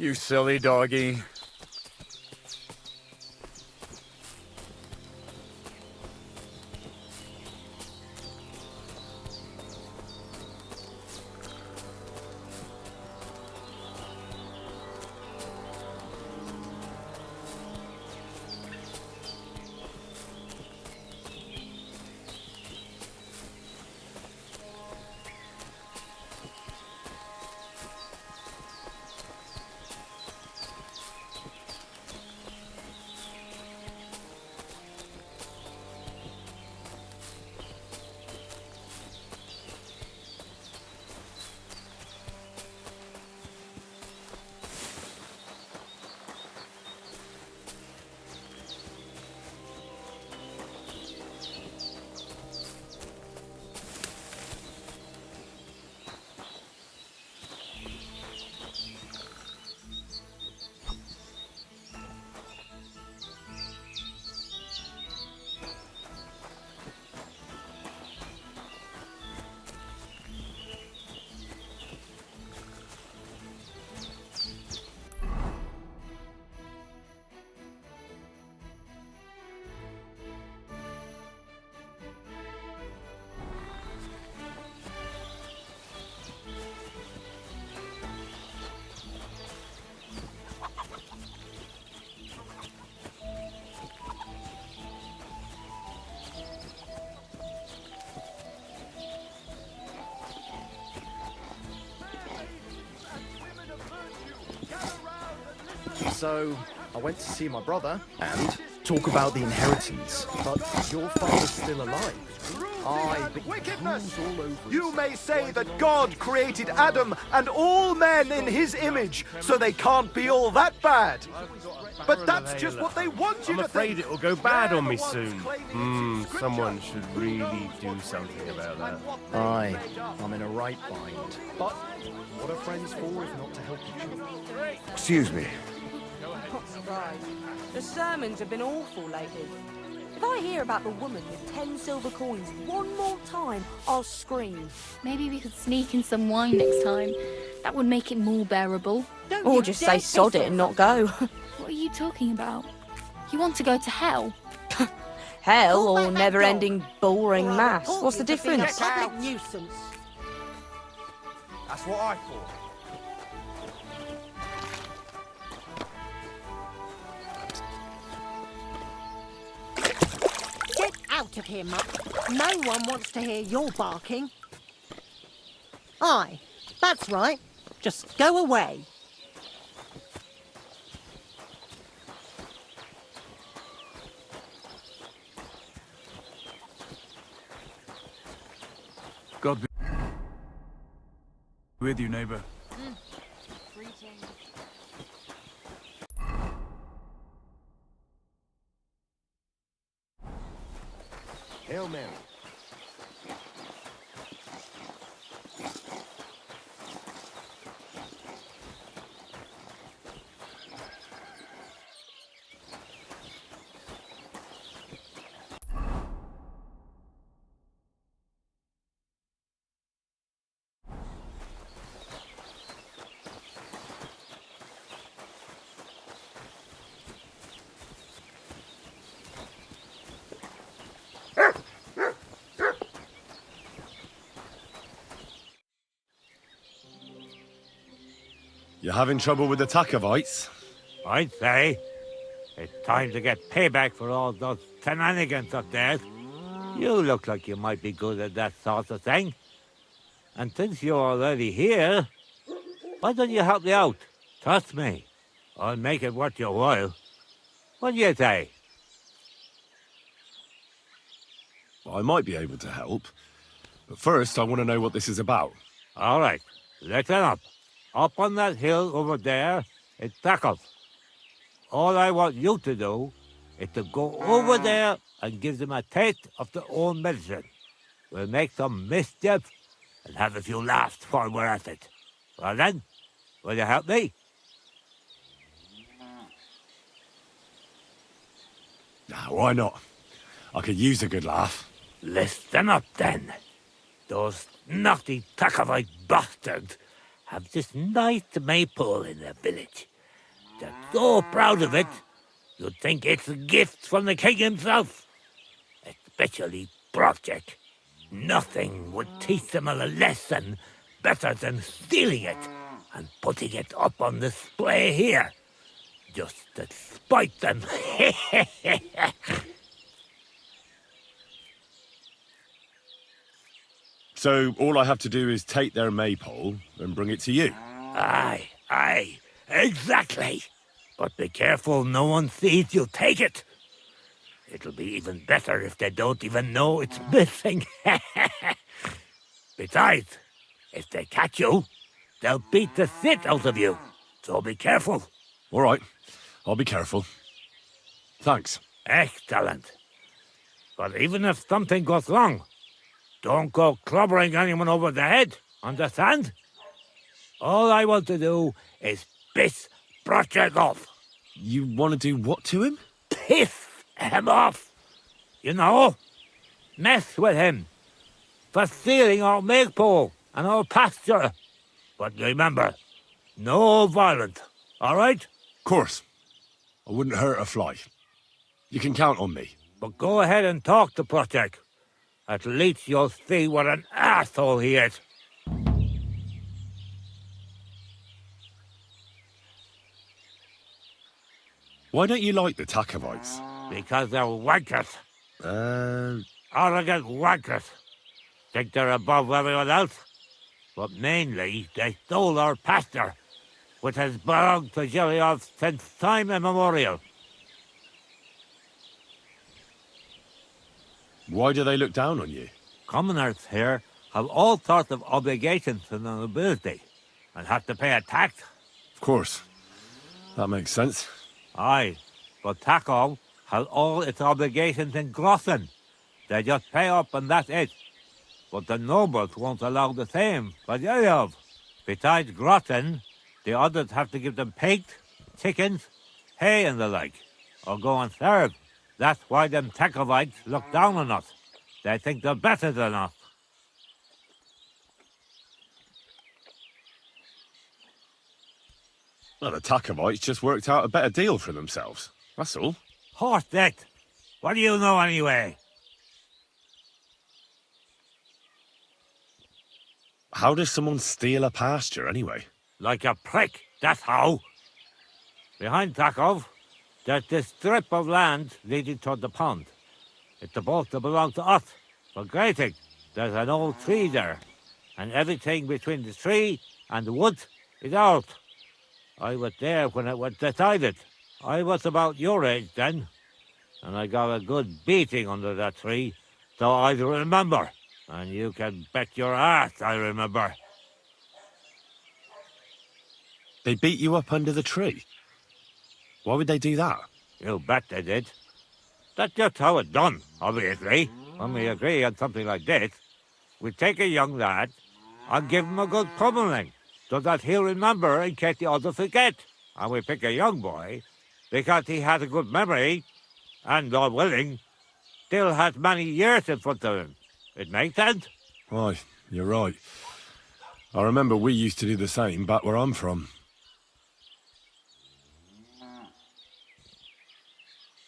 You silly doggy. So, I went to see my brother and talk about the inheritance, but your father's still alive. But Wickedness! all over You may say that God created Adam and all men in his image, so they can't be all that bad. But that's just what they want you I'm to afraid think. it will go bad They're on me the ones soon. claiming it's Someone scripture. should really do something about that. Aye, I'm in a right bind. But what are friends for if not to help each other? Excuse me. Right. The sermons have been awful lately. If I hear about the woman with 10 silver coins one more time, I'll scream. Maybe we could sneak in some wine next time. That would make it more bearable. Or just say sod it and not go. What are you talking about? You want to go to hell? Hell or never-ending boring mass. What's the difference? Nuisance. That's what I thought. Get out of here, Mutt. No one wants to hear your barking. Aye, that's right. Just go away. God be with you, neighbor. Hail Mary. You having trouble with the Takovites? I'd say it's time to get payback for all those shenanigans up there. You look like you might be good at that sort of thing. And since you're already here, why don't you help me out? Trust me, I'll make it worth your while. What do you say? I might be able to help. But first, I want to know what this is about. All right, listen up. Up on that hill over there, it's Takov. All I want you to do is to go over there and give them a taste of their own medicine. We'll make some mischief and have a few laughs while we're at it. Well then, will you help me? Nah, why not? I could use a good laugh. Listen up then. Those naughty Takovite bastards have this nice maypole in the village. They're so proud of it, you'd think it's a gift from the king himself. Especially Project. Nothing would teach them a lesson better than stealing it and putting it up on display here. Just to spite them. So all I have to do is take their maypole and bring it to you? Aye, exactly. But be careful no one sees you take it. It'll be even better if they don't even know it's missing. Besides, if they catch you, they'll beat the shit out of you. So be careful. All right, I'll be careful. Thanks. Excellent. But even if something goes wrong, don't go clobbering anyone over the head, understand? All I want to do is piss Project off. You want to do what to him? Piss him off. You know, mess with him for stealing our maypole and our pasture. But remember, no violence, all right? Of course. I wouldn't hurt a fly. You can count on me. But go ahead and talk to Project. At least you'll see what an asshole he is. Why don't you like the Takovites? Because they're wankers. Arrogant wankers. Think they're above everyone else. But mainly, they stole our pasture, which has belonged to Giliov since time immemorial. Why do they look down on you? Commoners here have all sorts of obligations to the nobility, and have to pay a tax. Of course. That makes sense. Aye, but Takov has all its obligations in Grossen. They just pay up and that's it. But the nobles won't allow the same for Giliov. Besides Grossen, the others have to give them pigs, chickens, hay and the like, or go and serve. That's why them Takovites look down on us. They think they're better than us. Well, the Takovites just worked out a better deal for themselves. That's all. Horse dick! What do you know anyway? How does someone steal a pasture, anyway? Like a prick, that's how. Behind Takov, there's this strip of land leading toward the pond. It's supposed to belong to us, for grazing. There's an old tree there, and everything between the tree and the woods is ours. I was there when it was decided. I was about your age then, and I got a good beating under that tree, so I remember. And you can bet your ass I remember. They beat you up under the tree? Why would they do that? You bet they did. That's just how it's done, obviously. When we agree on something like this, we take a young lad and give him a good pummeling, so that he'll remember in case the others forget. And we pick a young boy because he has a good memory and, God willing, still has many years in front of him. It makes sense? Why, you're right. I remember we used to do the same back where I'm from.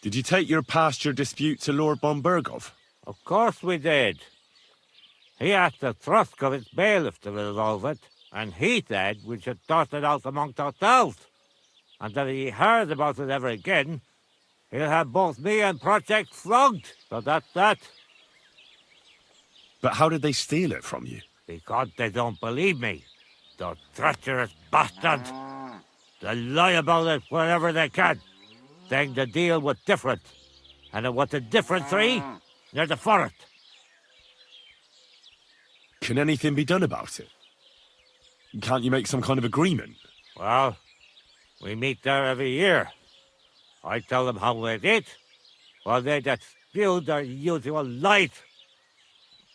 Did you take your pasture dispute to Lord Bombergov? Of course we did. He asked the Thrusk of its bailiff to resolve it, and he said we should sort it out amongst ourselves. And that if he heard about it ever again, he'll have both me and Project flogged. So that's that. But how did they steal it from you? Because they don't believe me. Those treacherous bastards. They lie about it wherever they can, saying the deal was different. And it was a different tree near the forest. Can anything be done about it? Can't you make some kind of agreement? Well, we meet there every year. I tell them how it is, while they just spew their usual lies.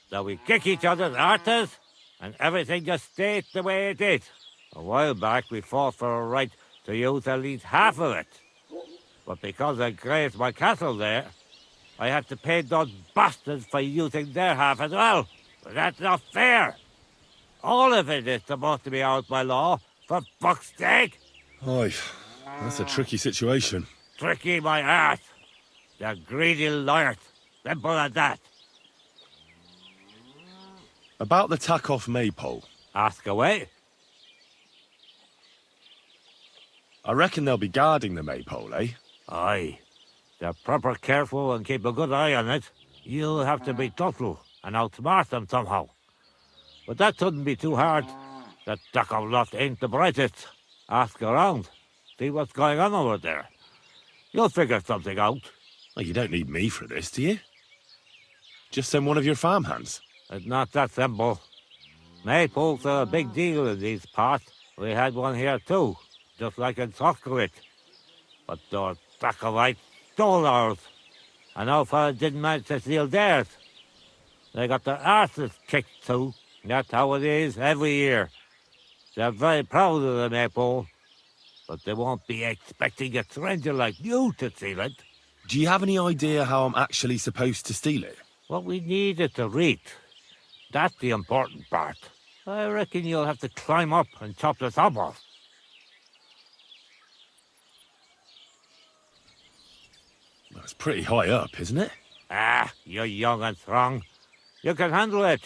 So we kick each other's arses, and everything just stays the way it is. A while back, we fought for a right to use at least half of it. But because I grazed my cattle there, I had to pay those bastards for using their half as well. But that's not fair. All of it is supposed to be out by law, for fuck's sake. Aye, that's a tricky situation. Tricky my ass. The greedy liars. Simple as that. About the tack-off maypole, Ask away. I reckon they'll be guarding the maypole, eh? Aye. They're proper careful and keep a good eye on it. You'll have to be thoughtful and outsmart them somehow. But that shouldn't be too hard. That Duckov lot ain't the brightest. Ask around. See what's going on over there. You'll figure something out. Well, you don't need me for this, do you? Just send one of your farmhands. It's not that simple. Maypoles are a big deal in these parts. We had one here too, just like in Soskowitz. But those Duckovites stole ours. And our fellas didn't manage to steal theirs. They got their arses kicked too. That's how it is every year. They're very proud of the maypole, but they won't be expecting a stranger like you to steal it. Do you have any idea how I'm actually supposed to steal it? What we need is the reach. That's the important part. I reckon you'll have to climb up and chop the top off. That's pretty high up, isn't it? Ah, you're young and strong. You can handle it.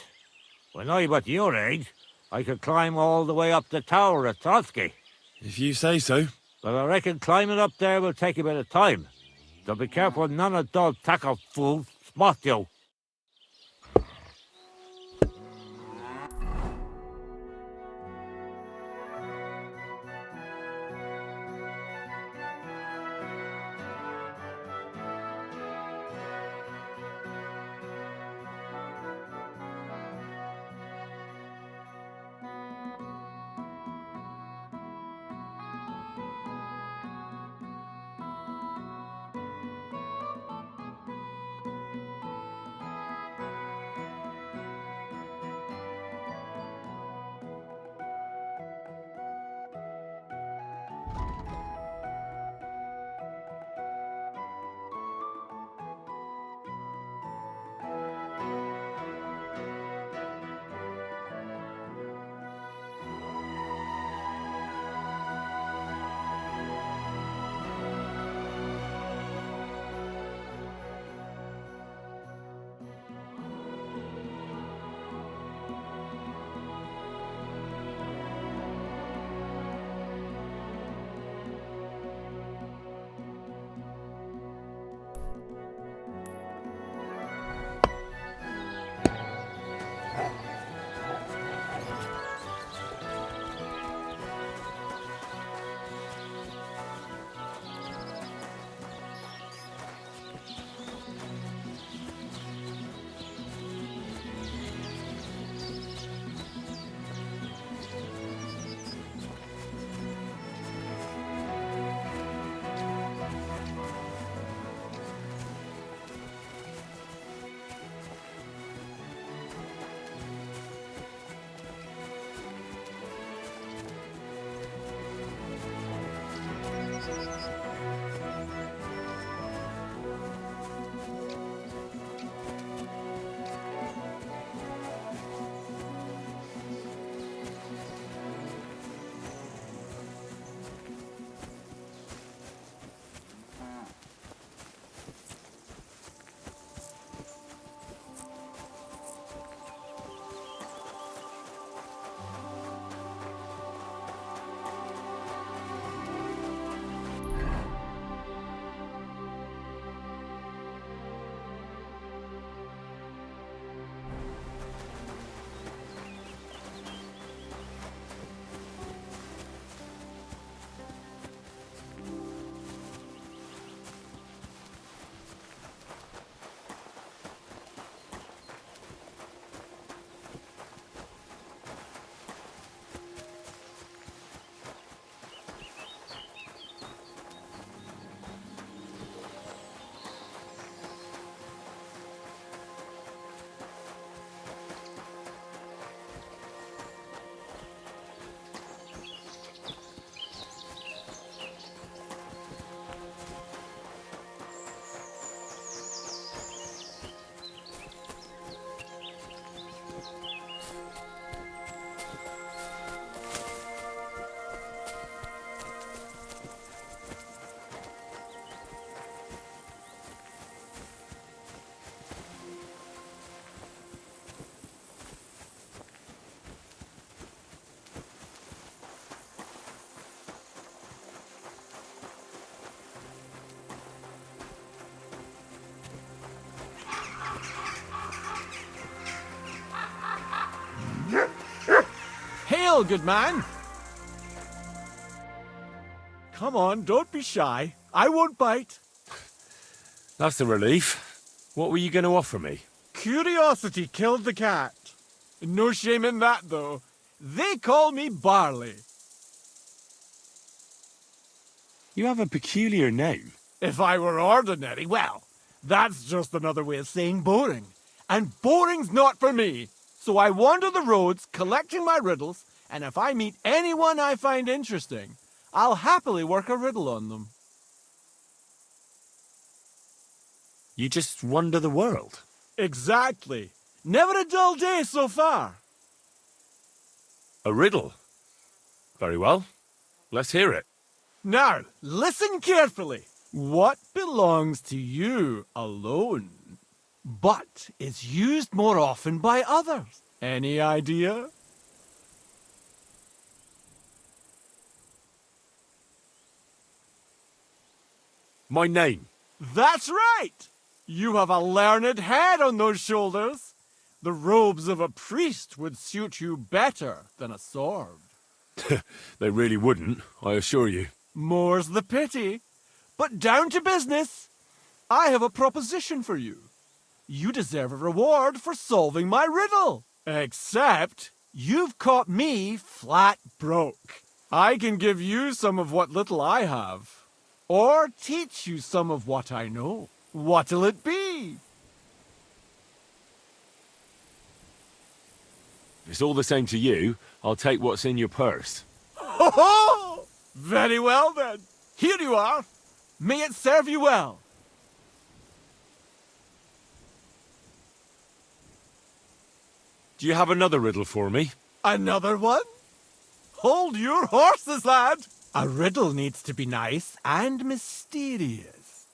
When I was your age, I could climb all the way up the tower at Trotsky. If you say so. But I reckon climbing up there will take a bit of time. So be careful none of those tackle fools spot you. Still, good man. Come on, don't be shy. I won't bite. That's a relief. What were you going to offer me? Curiosity killed the cat. No shame in that, though. They call me Barley. You have a peculiar name. If I were ordinary, well, that's just another way of saying boring. And boring's not for me. So I wander the roads collecting my riddles, and if I meet anyone I find interesting, I'll happily work a riddle on them. You just wander the world. Exactly. Never a dull day so far. A riddle? Very well. Let's hear it. Now, listen carefully. What belongs to you alone, but is used more often by others? Any idea? My name. That's right! You have a learned head on those shoulders. The robes of a priest would suit you better than a sword. They really wouldn't, I assure you. More's the pity. But down to business. I have a proposition for you. You deserve a reward for solving my riddle. Except, you've caught me flat broke. I can give you some of what little I have. Or teach you some of what I know. What'll it be? If it's all the same to you, I'll take what's in your purse. Ho ho! Very well then. Here you are. May it serve you well. Do you have another riddle for me? Another one? Hold your horses, lad. A riddle needs to be nice and mysterious.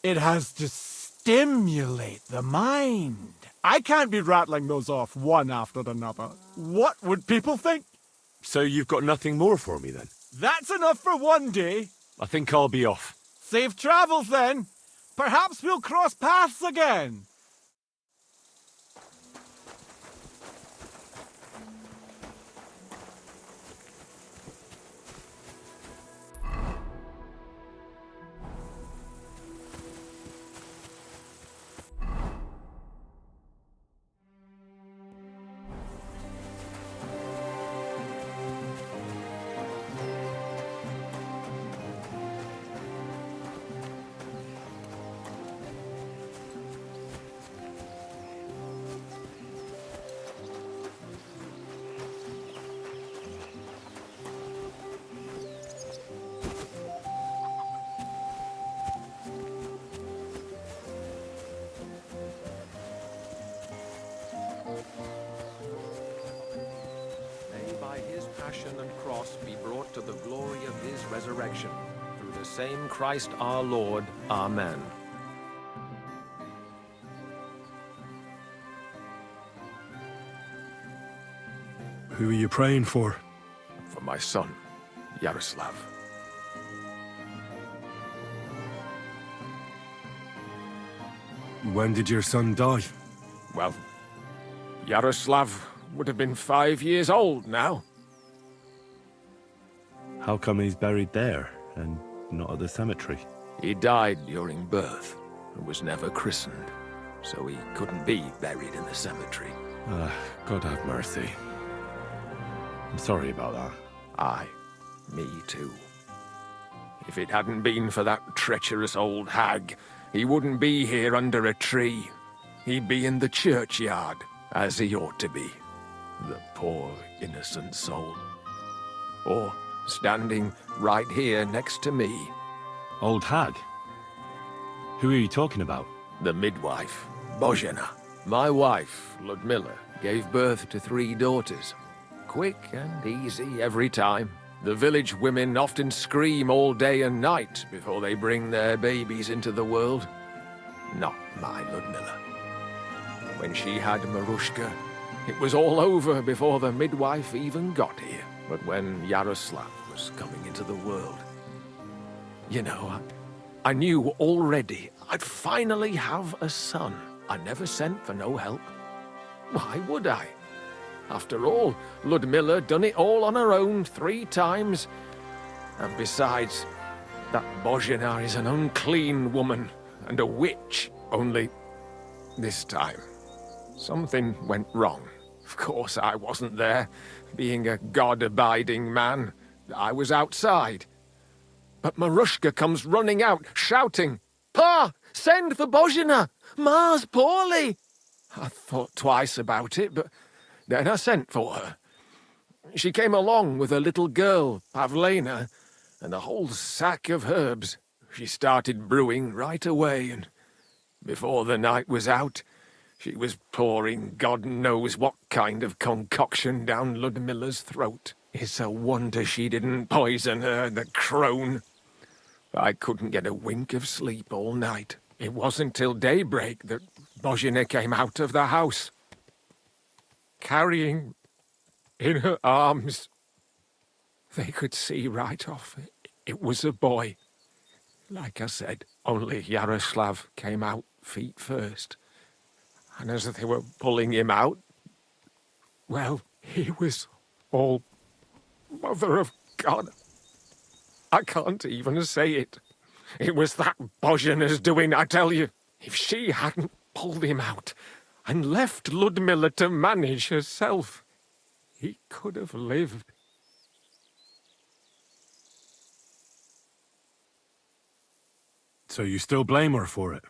It has to stimulate the mind. I can't be rattling those off one after another. What would people think? So you've got nothing more for me then? That's enough for one day. I think I'll be off. Safe travels then. Perhaps we'll cross paths again. Passion and cross be brought to the glory of his resurrection. Through the same Christ our Lord. Amen. Who are you praying for? For my son, Yaroslav. When did your son die? Well, Yaroslav would have been 5 years old now. How come he's buried there and not at the cemetery? He died during birth and was never christened, so he couldn't be buried in the cemetery. God have mercy. I'm sorry about that. Aye, me too. If it hadn't been for that treacherous old hag, he wouldn't be here under a tree. He'd be in the churchyard, as he ought to be. The poor, innocent soul. Or standing right here next to me. Old hag? Who are you talking about? The midwife, Bozhena. My wife, Ludmilla, gave birth to 3 daughters. Quick and easy every time. The village women often scream all day and night before they bring their babies into the world. Not my Ludmilla. When she had Marushka, it was all over before the midwife even got here. But when Yaroslav was coming into the world, you know, I knew already I'd finally have a son. I never sent for no help. Why would I? After all, Ludmilla done it all on her own 3 times. And besides, that Bozhena is an unclean woman and a witch, only this time something went wrong. Of course I wasn't there, being a god-abiding man. I was outside. But Marushka comes running out, shouting, "Pa, send for Bozhena! Ma's poorly!" I thought twice about it, but then I sent for her. She came along with a little girl, Pavlena, and a whole sack of herbs. She started brewing right away, and before the night was out, she was pouring God knows what kind of concoction down Ludmilla's throat. It's a wonder she didn't poison her, the crone. I couldn't get a wink of sleep all night. It wasn't till daybreak that Bozhena came out of the house, carrying in her arms. They could see right off it was a boy. Like I said, only Yaroslav came out feet first. And as they were pulling him out, well, he was all Mother of God. I can't even say it. It was that Bozhena's doing, I tell you. If she hadn't pulled him out and left Ludmilla to manage herself, he could have lived. So you still blame her for it?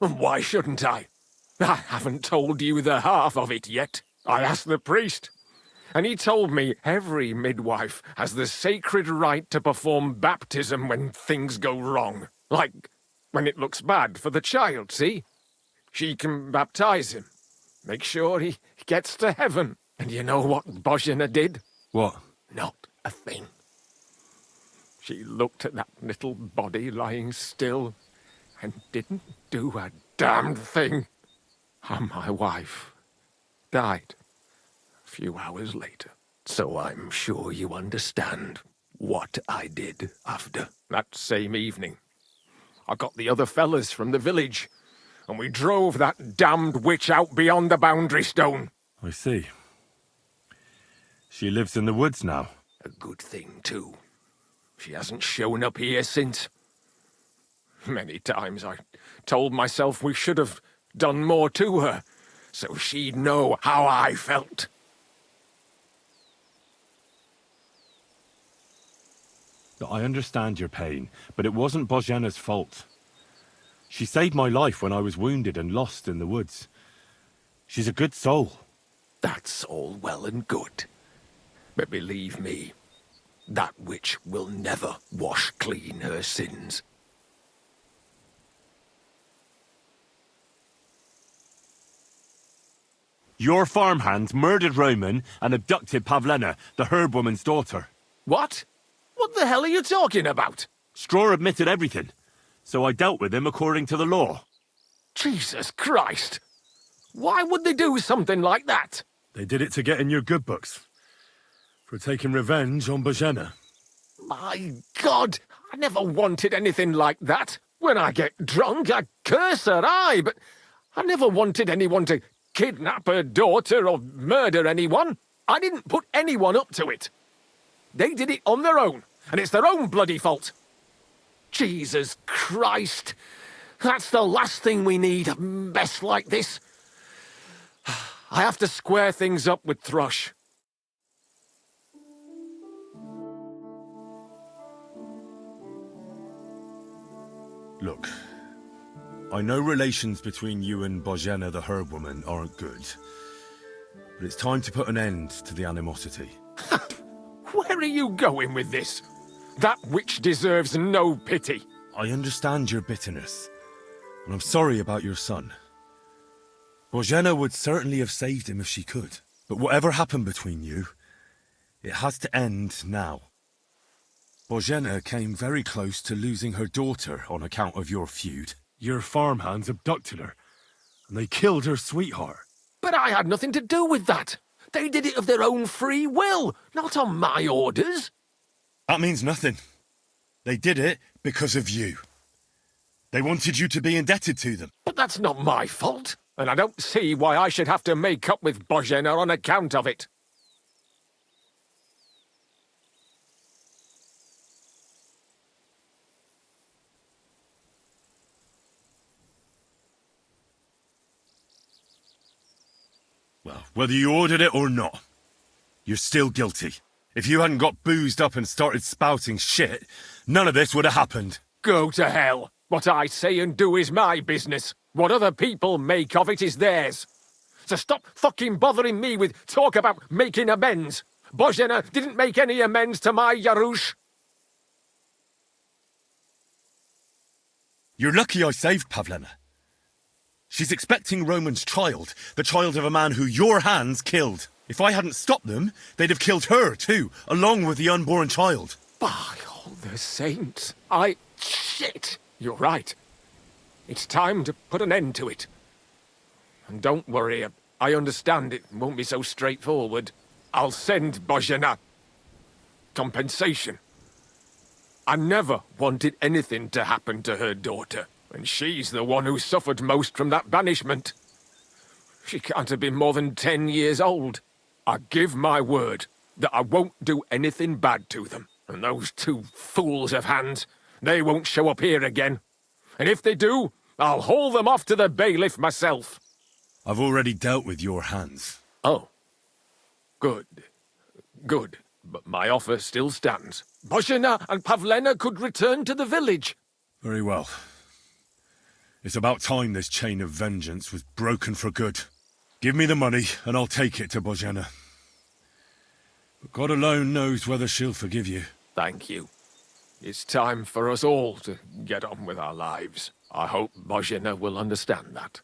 And why shouldn't I? I haven't told you the half of it yet. I asked the priest, and he told me every midwife has the sacred right to perform baptism when things go wrong. Like when it looks bad for the child, see? She can baptize him, make sure he gets to heaven. And you know what Bozhena did? What? Not a thing. She looked at that little body lying still and didn't do a damned thing. And my wife died a few hours later. So I'm sure you understand what I did after. That same evening, I got the other fellas from the village, and we drove that damned witch out beyond the boundary stone. I see. She lives in the woods now. A good thing, too. She hasn't shown up here since. Many times I told myself we should have done more to her, so she'd know how I felt. I understand your pain, but it wasn't Bozhena's fault. She saved my life when I was wounded and lost in the woods. She's a good soul. That's all well and good. But believe me, that witch will never wash clean her sins. Your farmhand murdered Roman and abducted Pavlena, the herb woman's daughter. What? What the hell are you talking about? Straw admitted everything, so I dealt with him according to the law. Jesus Christ! Why would they do something like that? They did it to get in your good books. For taking revenge on Bozhena. My God! I never wanted anything like that. When I get drunk, I curse her, aye, but I never wanted anyone to kidnap her daughter or murder anyone. I didn't put anyone up to it. They did it on their own, and it's their own bloody fault. Jesus Christ! That's the last thing we need, a mess like this. I have to square things up with Thrush. Look, I know relations between you and Bozhena the herb woman aren't good, but it's time to put an end to the animosity. Where are you going with this? That witch deserves no pity. I understand your bitterness, and I'm sorry about your son. Bozhena would certainly have saved him if she could, but whatever happened between you, it has to end now. Bozhena came very close to losing her daughter on account of your feud. Your farmhands abducted her, and they killed her sweetheart. But I had nothing to do with that. They did it of their own free will, not on my orders. That means nothing. They did it because of you. They wanted you to be indebted to them. But that's not my fault, and I don't see why I should have to make up with Bozhena on account of it. Well, whether you ordered it or not, you're still guilty. If you hadn't got boozed up and started spouting shit, none of this would have happened. Go to hell. What I say and do is my business. What other people make of it is theirs. So stop fucking bothering me with talk about making amends. Bozhena didn't make any amends to my Yarush. You're lucky I saved Pavlena. She's expecting Roman's child, the child of a man who your hands killed. If I hadn't stopped them, they'd have killed her too, along with the unborn child. By all the saints, Shit! You're right. It's time to put an end to it. And don't worry, I understand it won't be so straightforward. I'll send Bozhena compensation. I never wanted anything to happen to her daughter, and she's the one who suffered most from that banishment. She can't have been more than 10 years old. I give my word that I won't do anything bad to them. And those two fools of hands, they won't show up here again. And if they do, I'll haul them off to the bailiff myself. I've already dealt with your hands. Oh. Good. Good. But my offer still stands. Bozhena and Pavlena could return to the village. Very well. It's about time this chain of vengeance was broken for good. Give me the money, and I'll take it to Bozhena. But God alone knows whether she'll forgive you. Thank you. It's time for us all to get on with our lives. I hope Bozhena will understand that.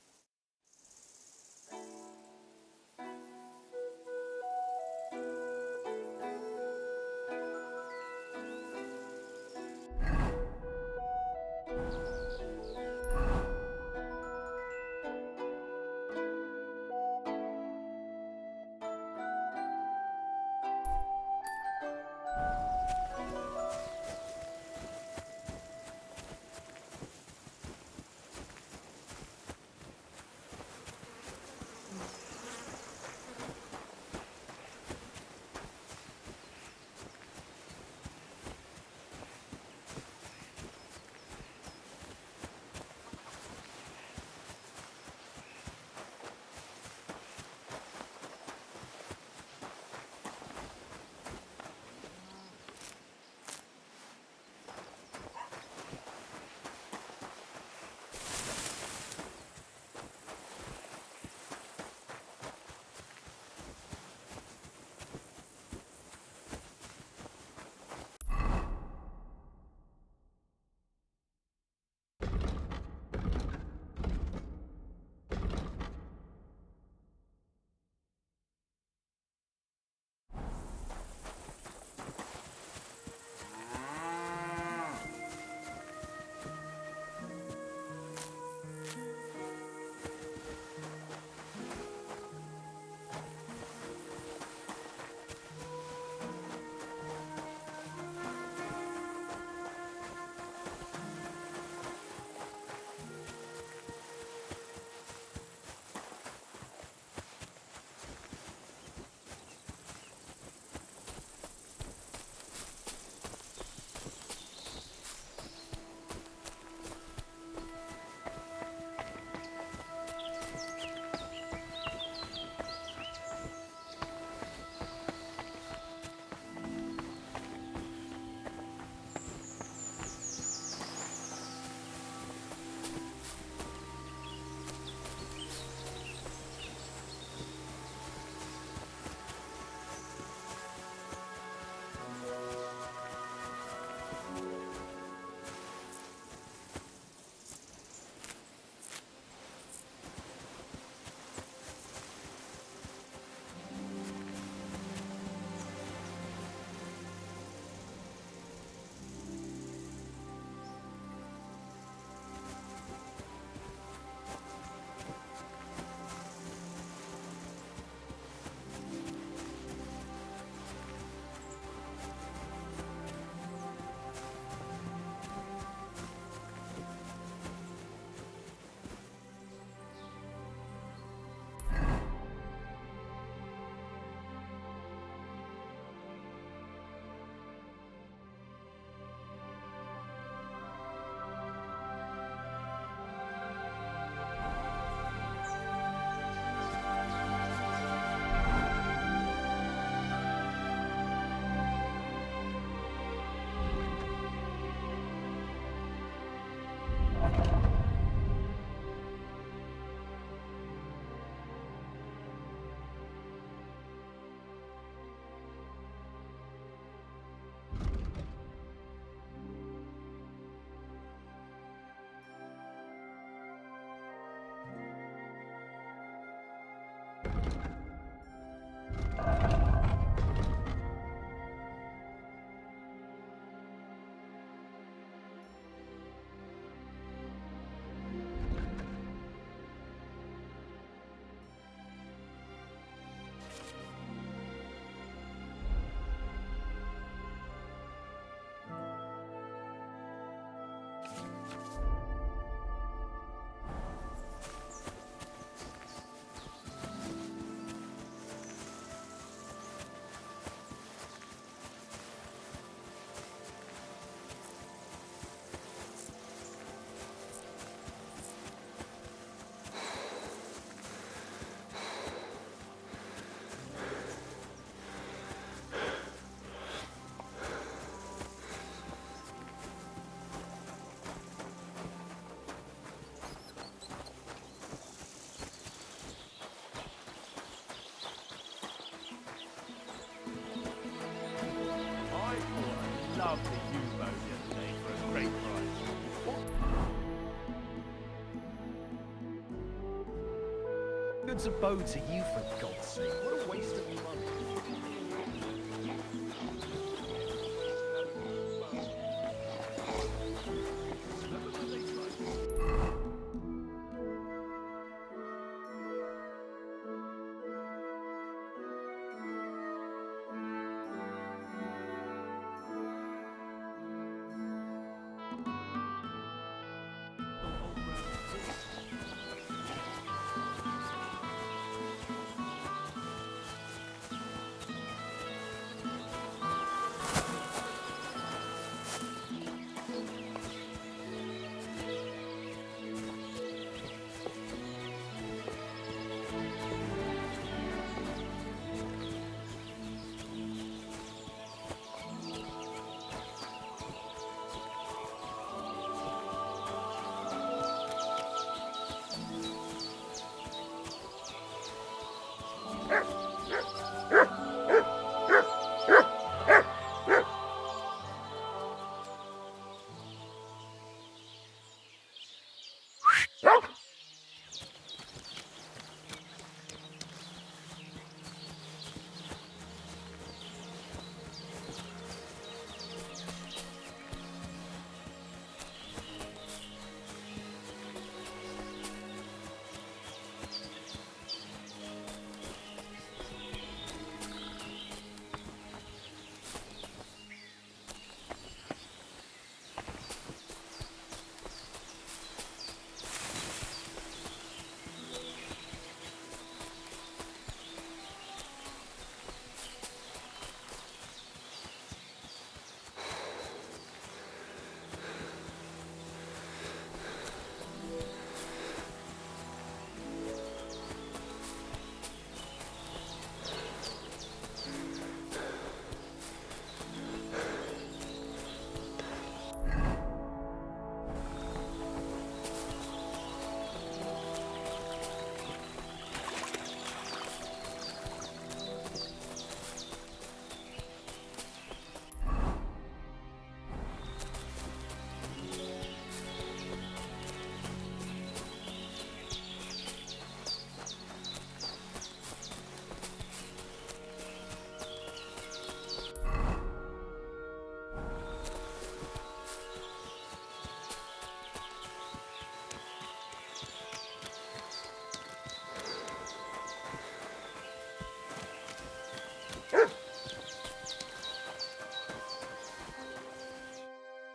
birds of bow to you, for God's sake? What a waste of money.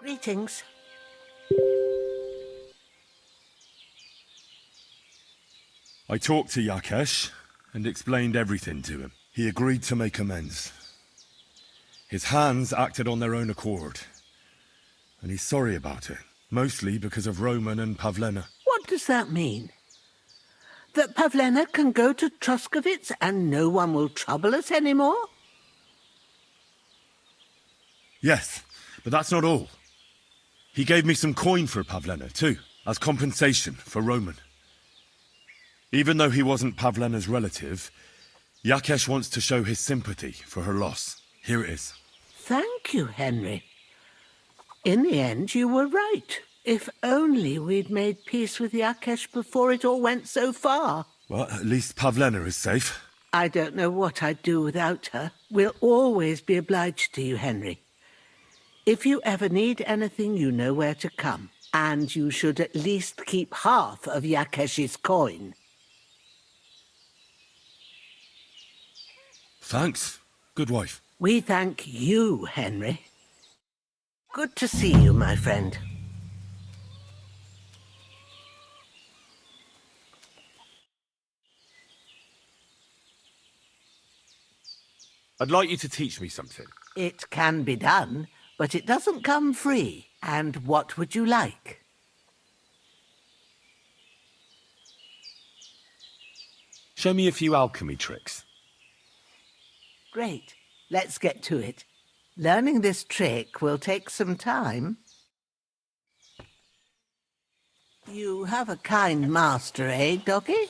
Greetings. I talked to Yakesh and explained everything to him. He agreed to make amends. His hands acted on their own accord, and he's sorry about it, mostly because of Roman and Pavlena. What does that mean? That Pavlena can go to Truskovitz and no one will trouble us anymore? Yes, but that's not all. He gave me some coin for Pavlena, too, as compensation for Roman. Even though he wasn't Pavlena's relative, Yakesh wants to show his sympathy for her loss. Here it is. Thank you, Henry. In the end, you were right. If only we'd made peace with Yakesh before it all went so far. Well, at least Pavlena is safe. I don't know what I'd do without her. We'll always be obliged to you, Henry. If you ever need anything, you know where to come. And you should at least keep half of Yakesh's coin. Thanks, good wife. We thank you, Henry. Good to see you, my friend. I'd like you to teach me something. It can be done, but it doesn't come free. And what would you like? Show me a few alchemy tricks. Great. Let's get to it. Learning this trick will take some time. You have a kind master, eh, Doggy?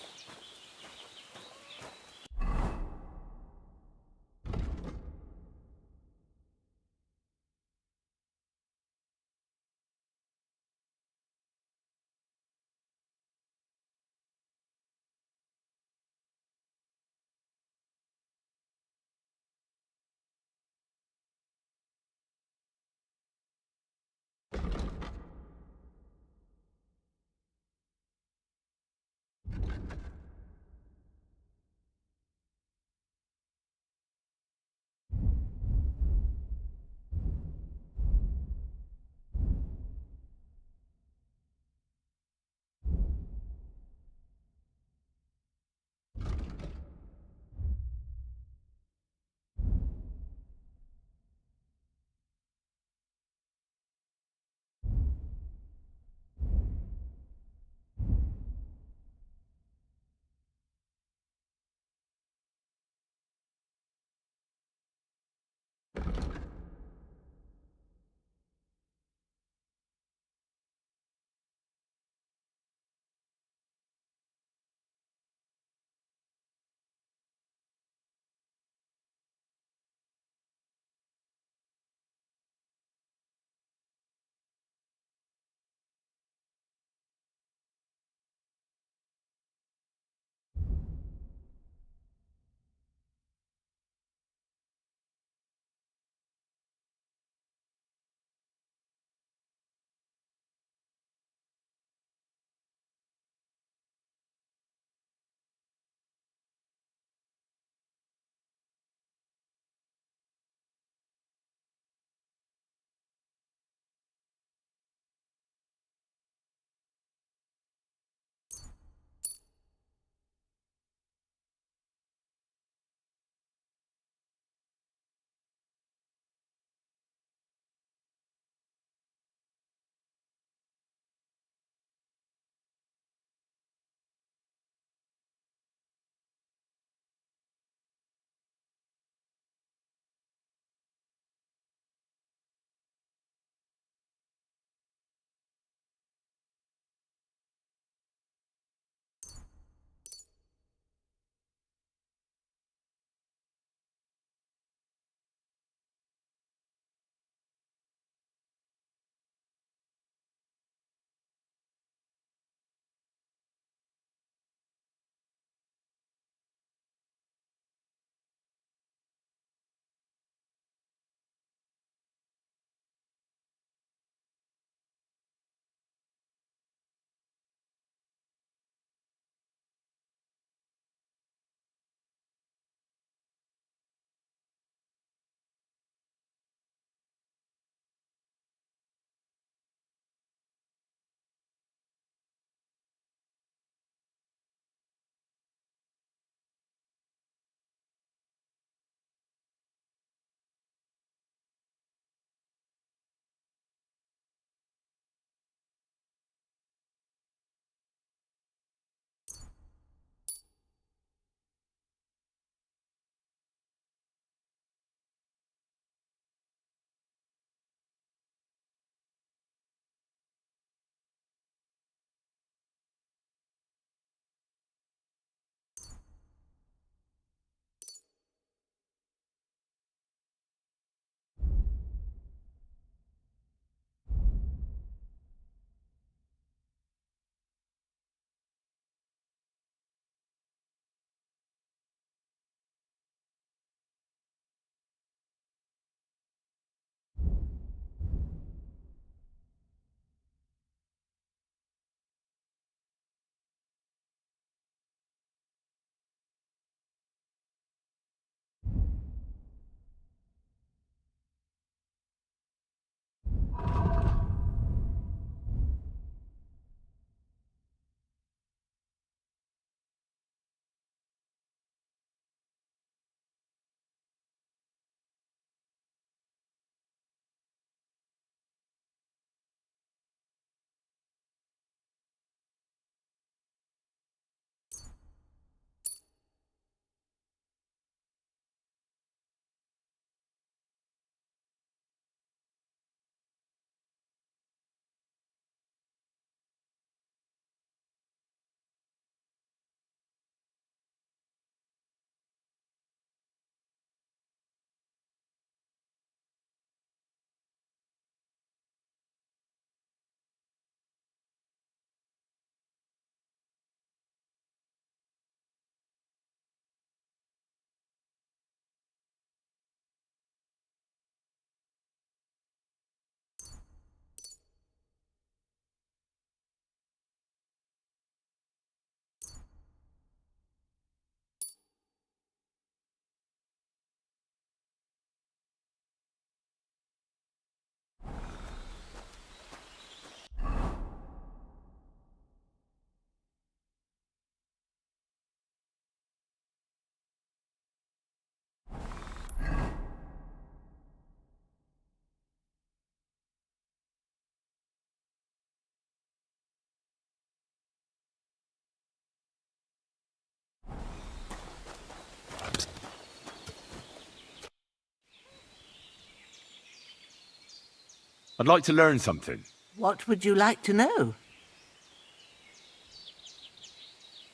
I'd like to learn something. What would you like to know?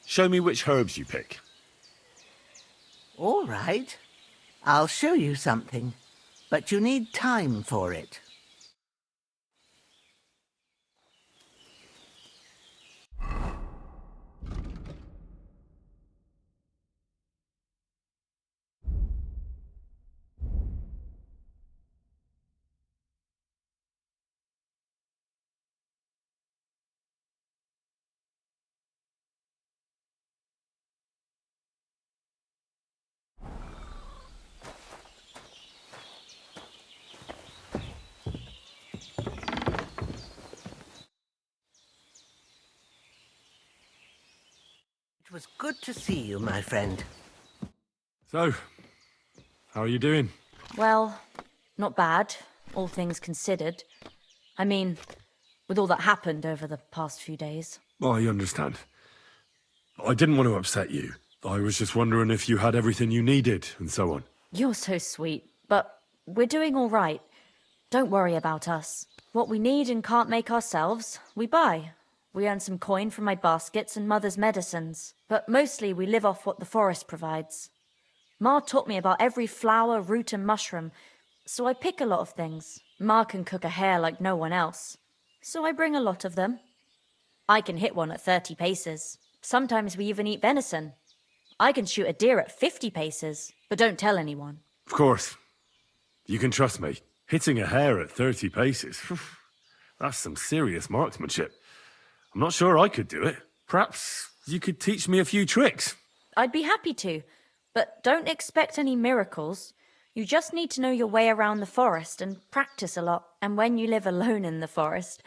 Show me which herbs you pick. All right. I'll show you something, but you need time for it. It was good to see you, my friend. So, how are you doing? Well, not bad, all things considered. I mean, with all that happened over the past few days. I understand. I didn't want to upset you. I was just wondering if you had everything you needed, and so on. You're so sweet, but we're doing all right. Don't worry about us. What we need and can't make ourselves, we buy. We earn some coin from my baskets and Mother's medicines, but mostly we live off what the forest provides. Ma taught me about every flower, root and mushroom, so I pick a lot of things. Ma can cook a hare like no one else, so I bring a lot of them. I can hit one at 30 paces. Sometimes we even eat venison. I can shoot a deer at 50 paces, but don't tell anyone. Of course. You can trust me. Hitting a hare at 30 paces, that's some serious marksmanship. I'm not sure I could do it. Perhaps you could teach me a few tricks. I'd be happy to, but don't expect any miracles. You just need to know your way around the forest and practice a lot. And when you live alone in the forest,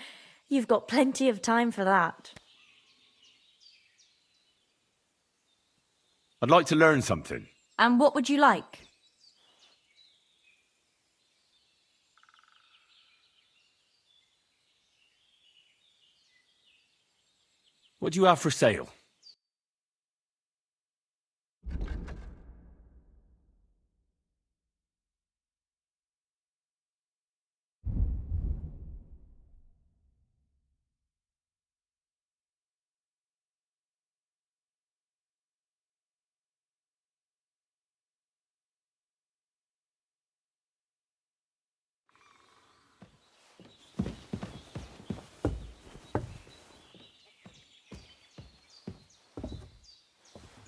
you've got plenty of time for that. I'd like to learn something. And what would you like? What do you have for sale?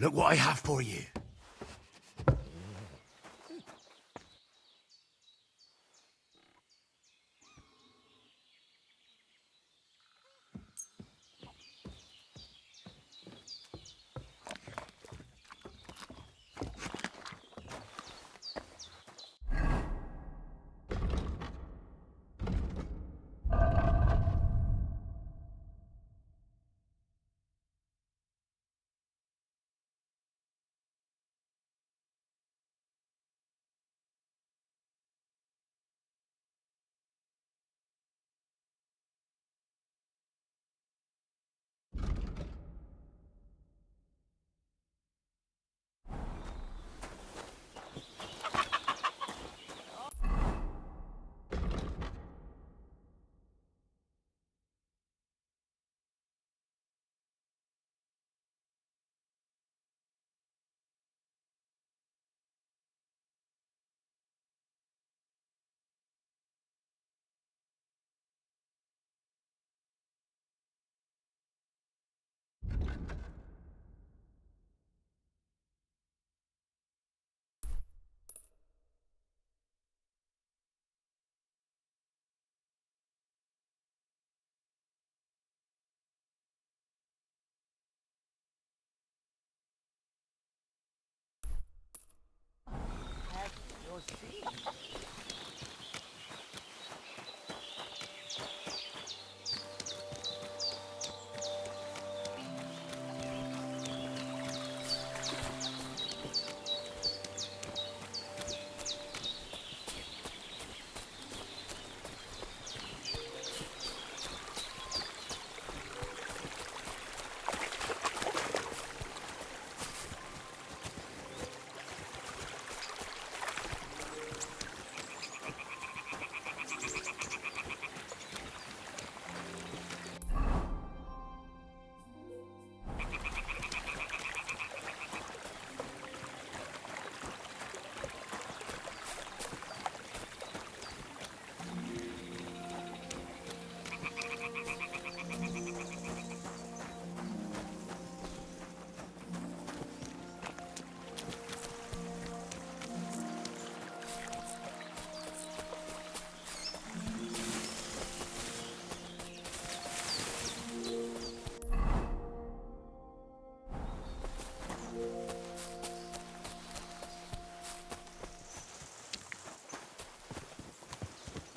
Look what I have for you.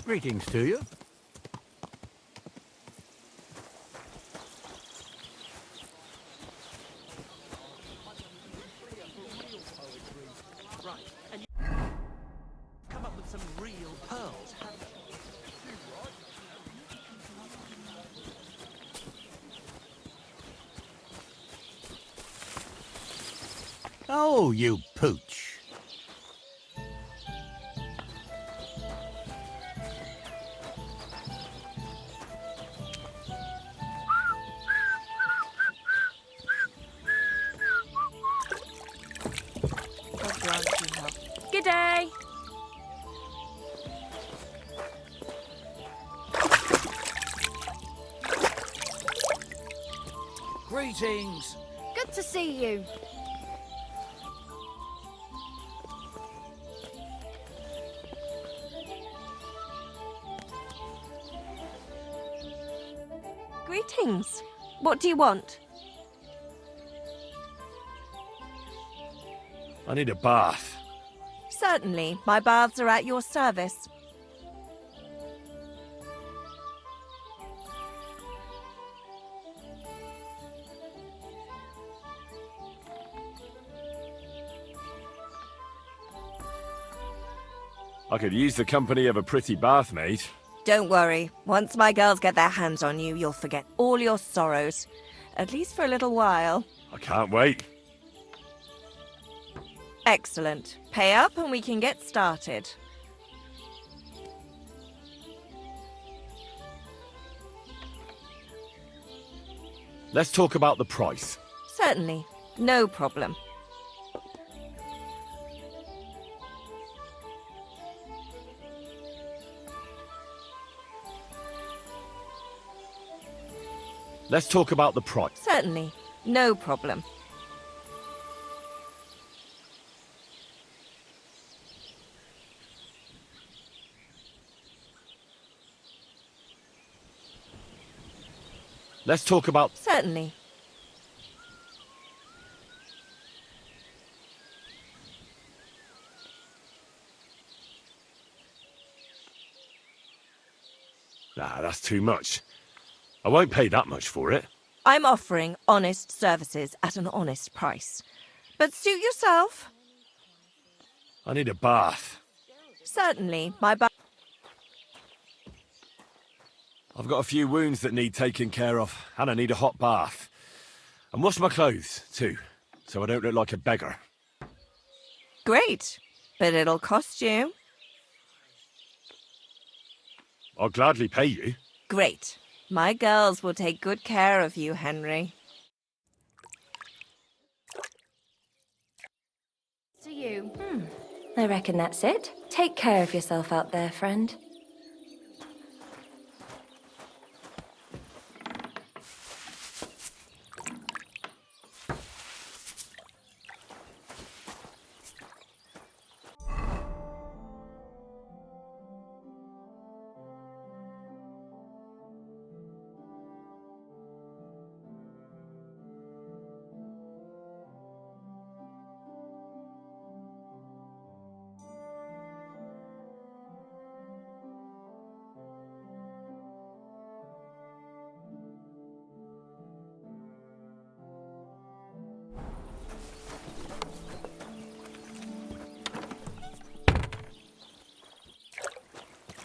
Greetings to you. Come up with some real pearls, haven't you? Oh, you pooch. Good day. Greetings. Good to see you. Greetings. What do you want? I need a bath. Certainly. My baths are at your service. I could use the company of a pretty bath maid. Don't worry. Once my girls get their hands on you, you'll forget all your sorrows. At least for a little while. I can't wait. Excellent. Pay up and we can get started. Let's talk about the price. Certainly. No problem. Let's talk about the price. Certainly. No problem. Let's talk about... Certainly. Nah, that's too much. I won't pay that much for it. I'm offering honest services at an honest price. But suit yourself. I need a bath. Certainly. My I've got a few wounds that need taking care of, and I need a hot bath. And wash my clothes, too, so I don't look like a beggar. Great. But it'll cost you. I'll gladly pay you. Great. My girls will take good care of you, Henry. To you. I reckon that's it. Take care of yourself out there, friend.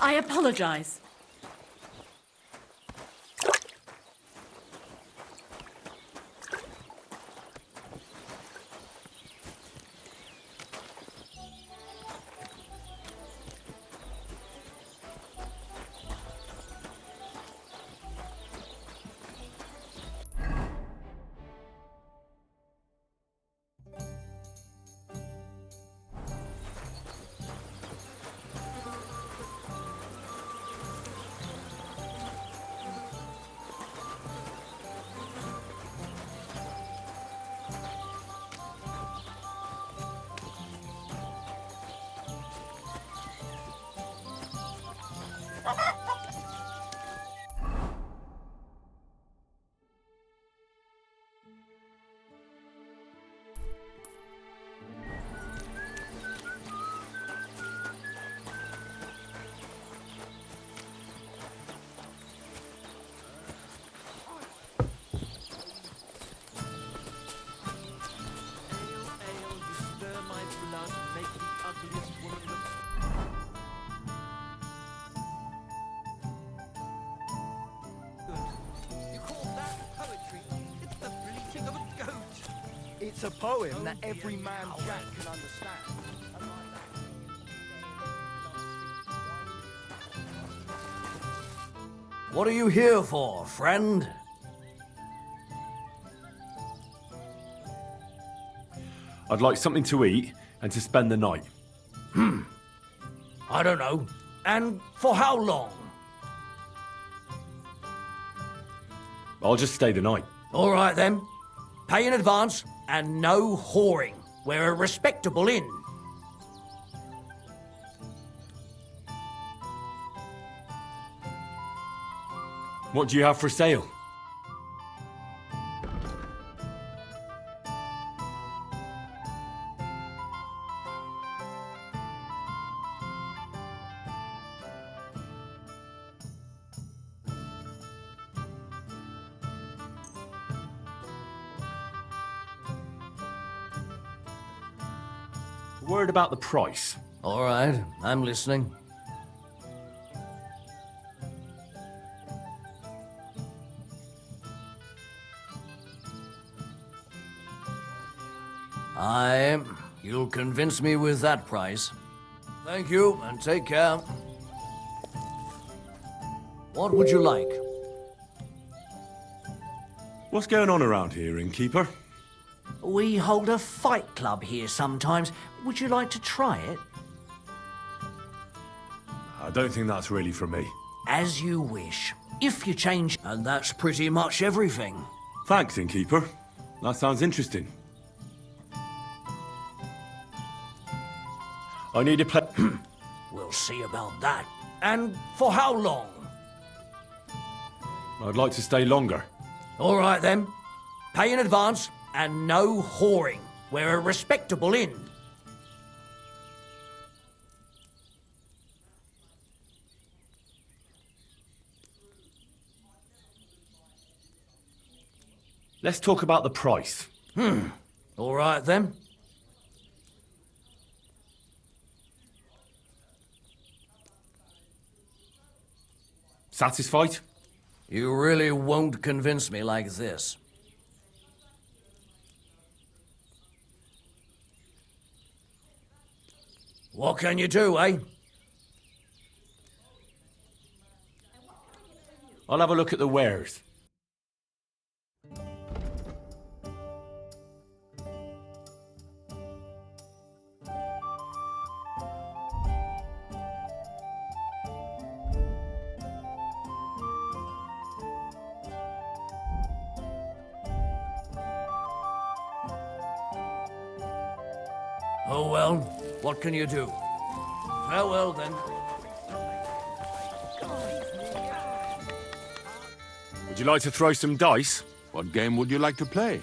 I apologize. It's a poem that every man Jack can understand. What are you here for, friend? I'd like something to eat and to spend the night. I don't know. And for how long? I'll just stay the night. All right then. Pay in advance and no whoring. We're a respectable inn. What do you have for sale? Word about the price. All right, I'm listening. You'll convince me with that price. Thank you, and take care. What would you like? What's going on around here, innkeeper? We hold a fight club here sometimes. Would you like to try it? I don't think that's really for me. As you wish. If you change, and that's pretty much everything. Thanks, innkeeper. That sounds interesting. I need a We'll see about that. And for how long? I'd like to stay longer. All right then. Pay in advance and no whoring. We're a respectable inn. Let's talk about the price. All right then. Satisfied? You really won't convince me like this. What can you do, eh? I'll have a look at the wares. Oh well, what can you do? Farewell then. Would you like to throw some dice? What game would you like to play?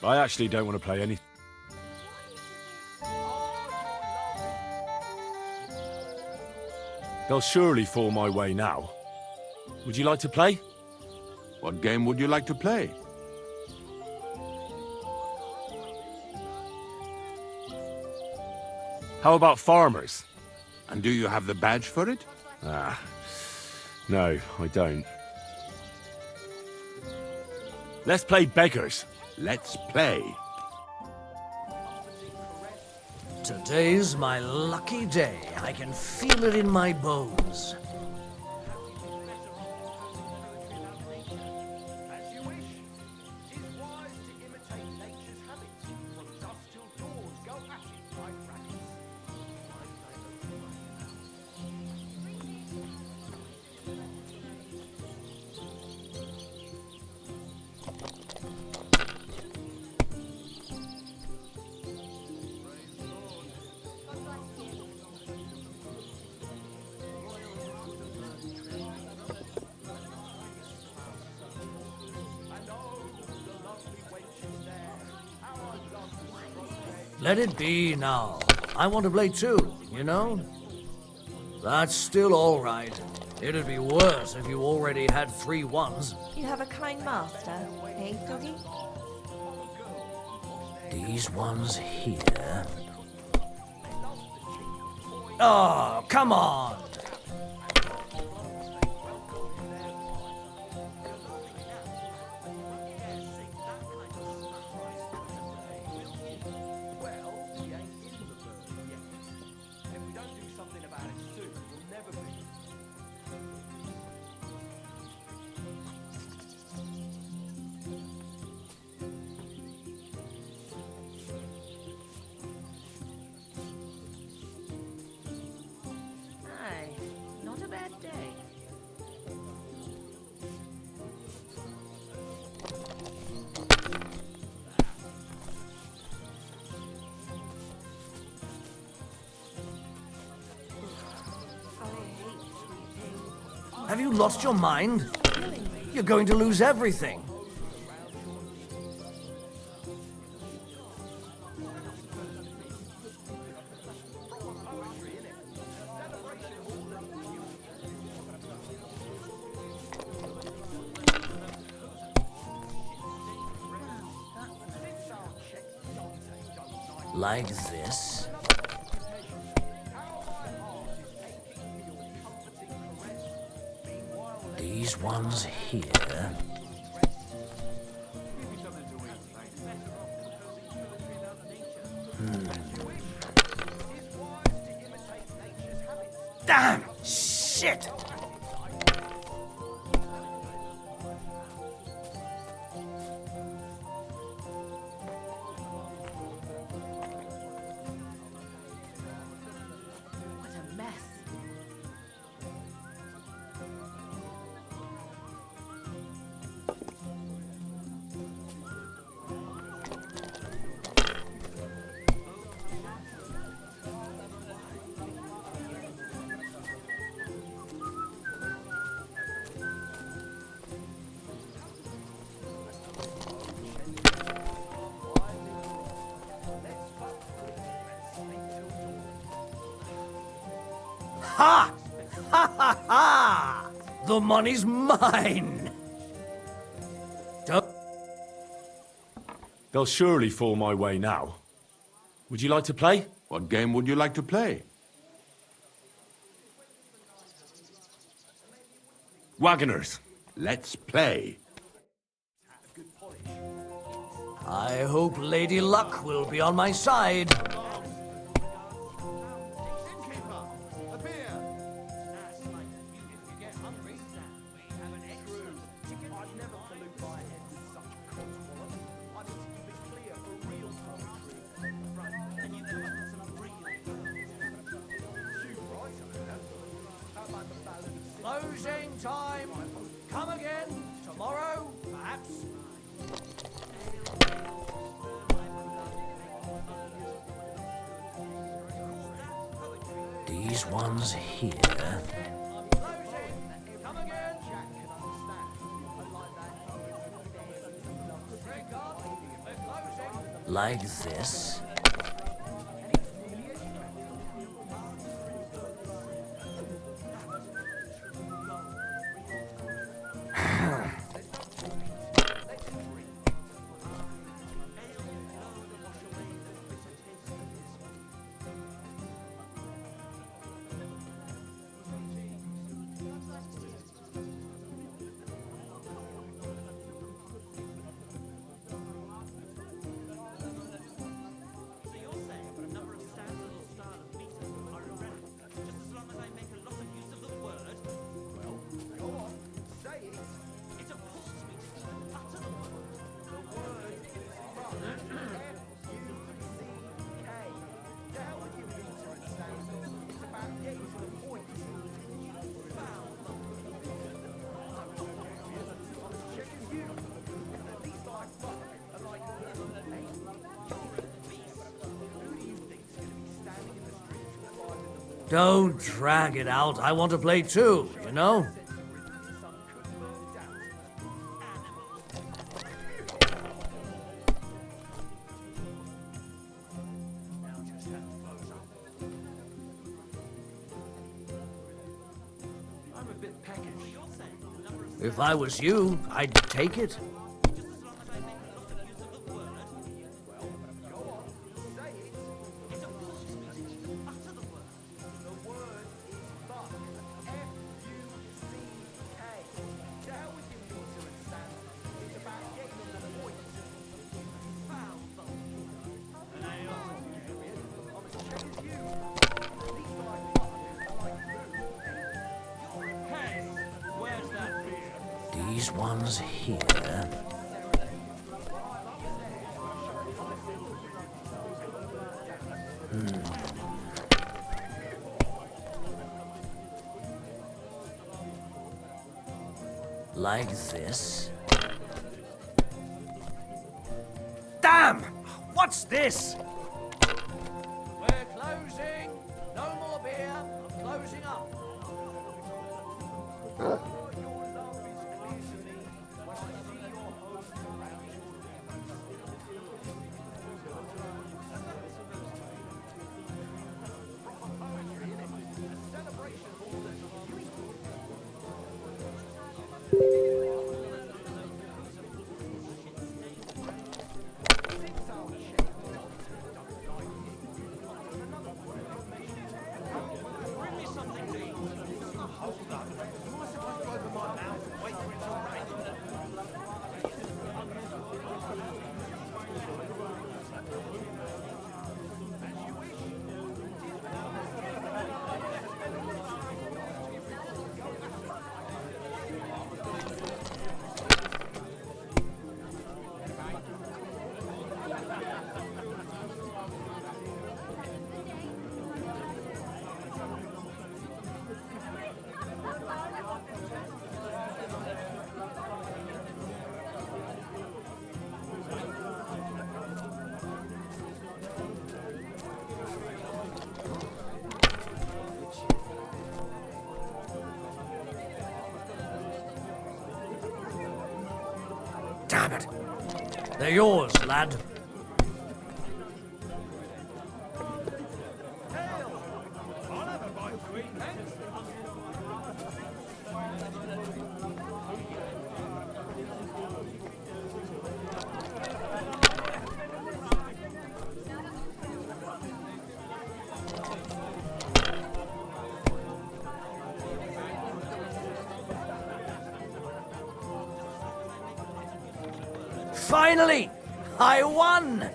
I actually don't want to play any. They'll surely fall my way now. Would you like to play? What game would you like to play? How about farmers? And do you have the badge for it? No, I don't. Let's play beggars. Let's play. Today's my lucky day. I can feel it in my bones. Let it be now. I want to play too, you know? That's still all right. It'd be worse if you already had 3 ones. You have a kind master, eh, doggy? These ones here. Oh, come on! Aye, not a bad day. Have you lost your mind? You're going to lose everything. Like this. These ones here. Damn! Shit! What a mess. Ha! Ha ha ha! The money's mine! They'll surely fall my way now. Would you like to play? What game would you like to play? Wagoners. Let's play. I hope Lady Luck will be on my side. Closing time. Come again tomorrow, perhaps. These ones here. Come again. Like this. Don't drag it out. I want to play too, you know? I'm a bit If I was you, I'd take it. These ones here. Like this. Damn! What's this? We're closing. No more beer. I'm closing up. Damn it. They're yours, lad. Finally! I won!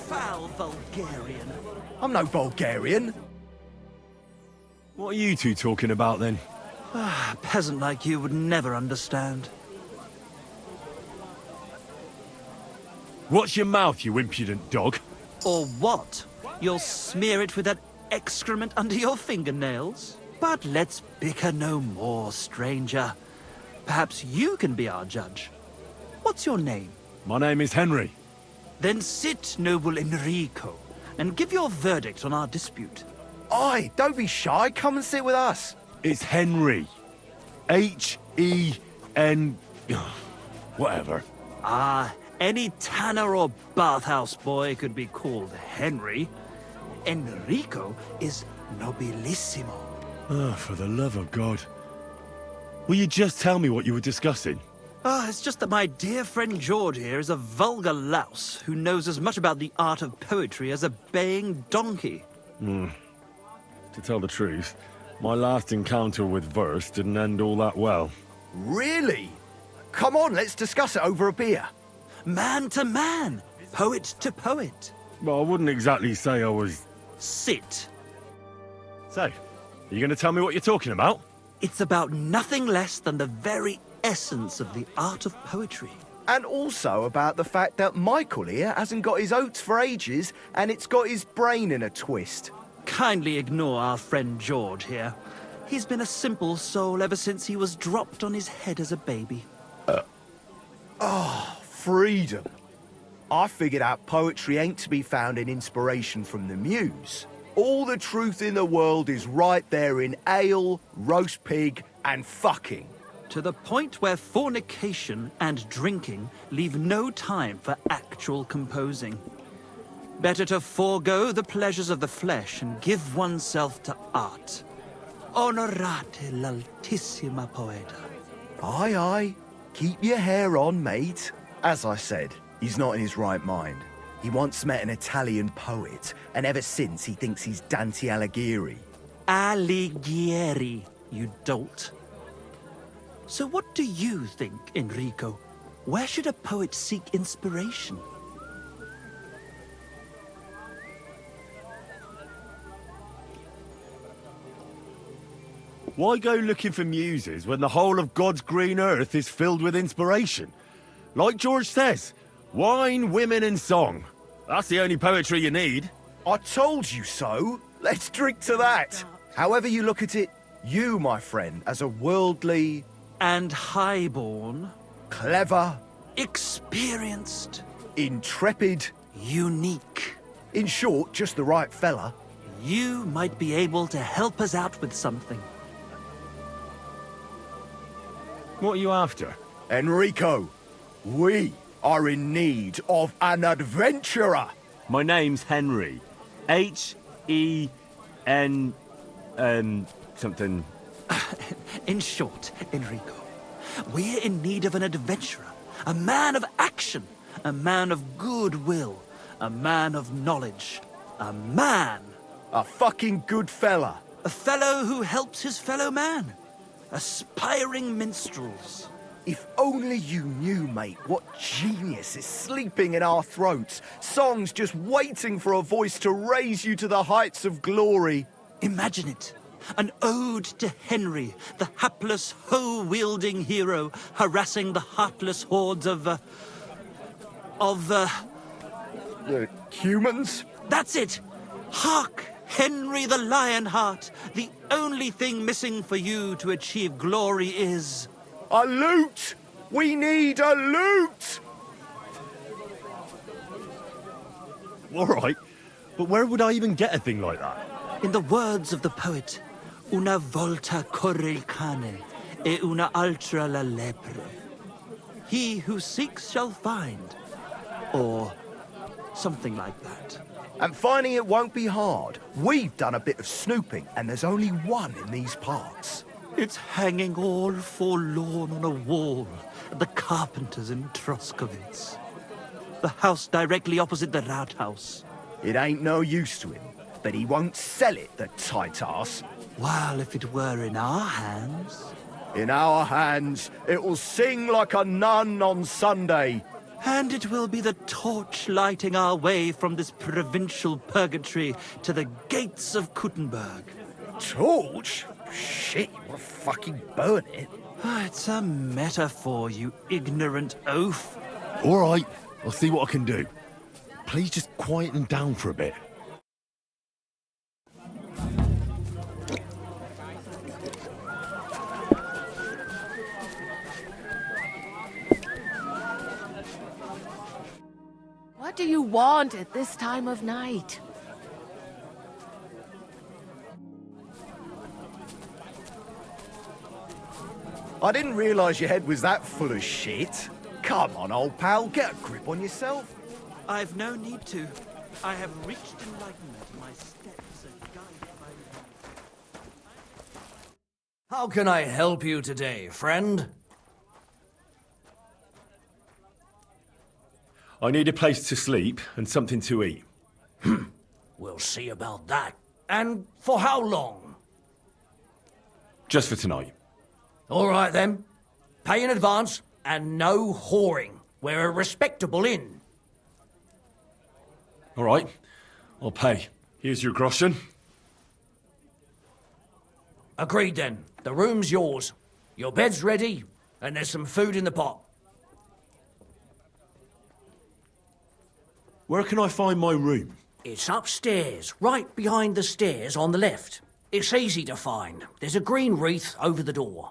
Foul Bulgarian. I'm no Bulgarian. What are you two talking about then? A peasant like you would never understand. Watch your mouth, you impudent dog. Or what? You'll smear it with that excrement under your fingernails? But let's bicker no more, stranger. Perhaps you can be our judge. What's your name? My name is Henry. Then sit, noble Enrico, and give your verdict on our dispute. Oi, don't be shy. Come and sit with us. It's Henry. H-E-N... whatever. Ah, any tanner or bathhouse boy could be called Henry. Enrico is nobilissimo. Oh, for the love of God. Will you just tell me what you were discussing? It's just that my dear friend George here is a vulgar louse who knows as much about the art of poetry as a baying donkey. To tell the truth, my last encounter with verse didn't end all that well. Really? Come on, let's discuss it over a beer. Man to man, poet to poet. Well, I wouldn't exactly say I was... Sit. So, are you going to tell me what you're talking about? It's about nothing less than the very essence of the art of poetry. And also about the fact that Michael here hasn't got his oats for ages and it's got his brain in a twist. Kindly ignore our friend George here. He's been a simple soul ever since he was dropped on his head as a baby. Freedom. I figured out poetry ain't to be found in inspiration from the muse. All the truth in the world is right there in ale, roast pig, and fucking. To the point where fornication and drinking leave no time for actual composing. Better to forego the pleasures of the flesh and give oneself to art. Onorate l'altissima poeta. Aye, aye. Keep your hair on, mate. As I said, he's not in his right mind. He once met an Italian poet, and ever since he thinks he's Dante Alighieri. Alighieri, you dolt. So what do you think, Enrico? Where should a poet seek inspiration? Why go looking for muses when the whole of God's green earth is filled with inspiration? Like George says, wine, women and song. That's the only poetry you need. I told you so. Let's drink to that. However you look at it, you, my friend, as a worldly... And highborn. Clever. Experienced. Intrepid. Unique. In short, just the right fella. You might be able to help us out with something. What are you after? Enrico, we are in need of an adventurer. My name's Henry. H-E-N... something... In short, Enrico, we're in need of an adventurer, a man of action, a man of goodwill, a man of knowledge, a man. A fucking good fella. A fellow who helps his fellow man. Aspiring minstrels. If only you knew, mate, what genius is sleeping in our throats. Songs just waiting for a voice to raise you to the heights of glory. Imagine it. An ode to Henry, the hapless, hoe-wielding hero, harassing the heartless hordes of humans? That's it! Hark! Henry the Lionheart! The only thing missing for you to achieve glory is... a lute! We need a lute! All right, but where would I even get a thing like that? In the words of the poet, una volta corre il cane, e una altra la lepre. He who seeks shall find. Or something like that. And finding it won't be hard. We've done a bit of snooping, and there's only one in these parts. It's hanging all forlorn on a wall at the carpenter's in Troskovitz. The house directly opposite the Rathaus. It ain't no use to him, but he won't sell it, the tight ass. While if it were in our hands... In our hands, it will sing like a nun on Sunday. And it will be the torch lighting our way from this provincial purgatory to the gates of Kuttenberg. Torch? Shit, you want to fucking burn it? It's a metaphor, you ignorant oaf. All right, I'll see what I can do. Please just quieten down for a bit. What do you want at this time of night? I didn't realize your head was that full of shit. Come on, old pal, get a grip on yourself. I've no need to. I have reached enlightenment. My steps are guided by you. How can I help you today, friend? I need a place to sleep and something to eat. We'll see about that. And for how long? Just for tonight. All right, then. Pay in advance and no whoring. We're a respectable inn. All right, I'll pay. Here's your groschen. Agreed, then. The room's yours. Your bed's ready, and there's some food in the pot. Where can I find my room? It's upstairs, right behind the stairs on the left. It's easy to find. There's a green wreath over the door.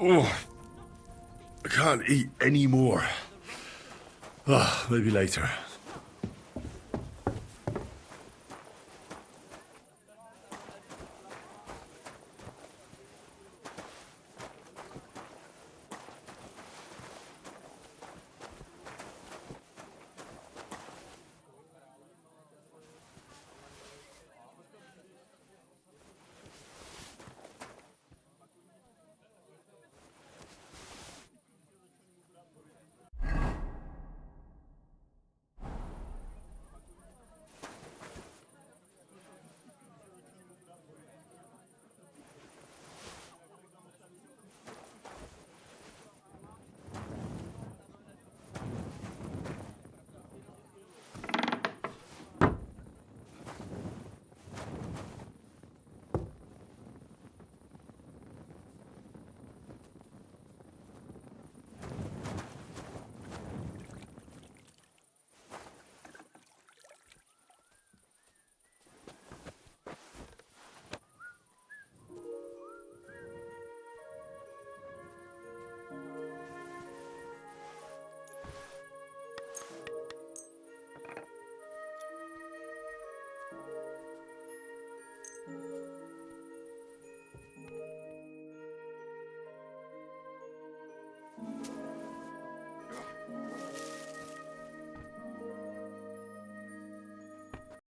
Oh, I can't eat any more. Maybe later.